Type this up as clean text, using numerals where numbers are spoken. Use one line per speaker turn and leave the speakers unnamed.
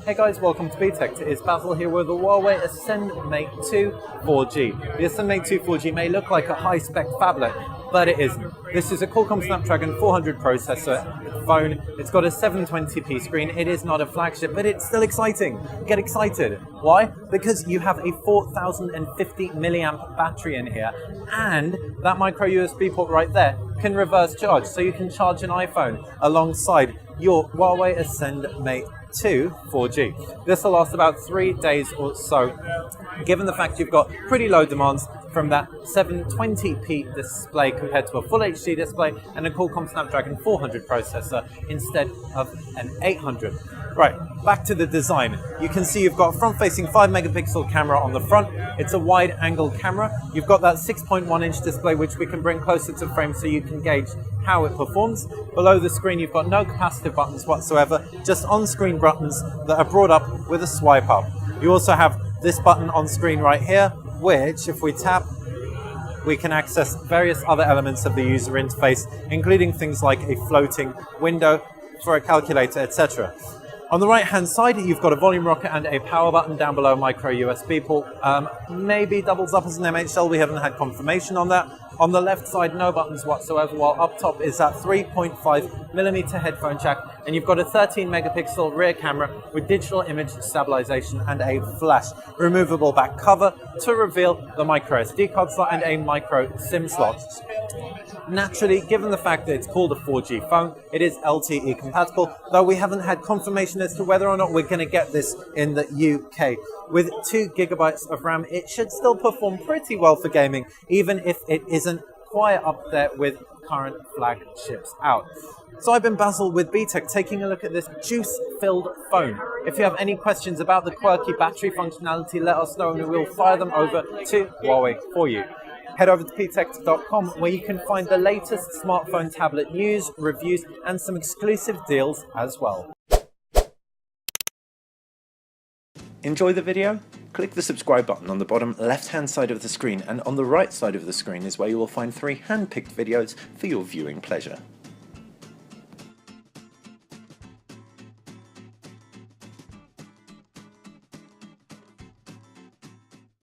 Hey guys, welcome to BTech. It's Basil here with the Huawei Ascend Mate 2 4G. The Ascend Mate 2 4G may look like a high-spec phablet, but it isn't. This is a Qualcomm Snapdragon 400 processor phone. It's got a 720p screen. It is not a flagship, but it's still exciting. Get excited. Why? Because you have a 4050 milliamp battery in here, and that micro USB port right there can reverse charge, so you can charge an iPhone alongside your Huawei Ascend Mate 2 4G. This will last about 3 days or so, given the fact you've got pretty low demands from that 720p display compared to a full HD display and a Qualcomm Snapdragon 400 processor instead of an 800. Right, back to the design. You can see you've got a front-facing 5 megapixel camera on the front. It's a wide-angle camera. You've got that 6.1-inch display which we can bring closer to frame so you can gauge how it performs. Below the screen you've got no capacitive buttons whatsoever, just on-screen buttons that are brought up with a swipe up. You also have this button on screen right here, which if we tap, we can access various other elements of the user interface, including things like a floating window for a calculator, etc. On the right-hand side, you've got a volume rocker and a power button. Down below, micro USB port. Maybe doubles up as an MHL. We haven't had confirmation on that. On the left side, no buttons whatsoever, while up top is that 3.5mm headphone jack, and you've got a 13 megapixel rear camera with digital image stabilization and a flash removable back cover to reveal the micro SD card slot and a micro SIM slot. Naturally, given the fact that it's called a 4G phone, it is Lte Compatible, though we haven't had confirmation as to whether or not we're going to get this in the UK. With 2GB of RAM, it should still perform pretty well for gaming, even if it isn't quite up there with current flagships out. So I've been Basil with BTech, taking a look at this juice-filled phone. If you have any questions about the quirky battery functionality, let us know and we'll fire them over to Huawei for you. Head over to ptech.com where you can find the latest smartphone tablet news, reviews, and some exclusive deals as well.
Enjoy the video? Click the subscribe button on the bottom left-hand side of the screen, and on the right side of the screen is where you will find 3 hand-picked videos for your viewing pleasure.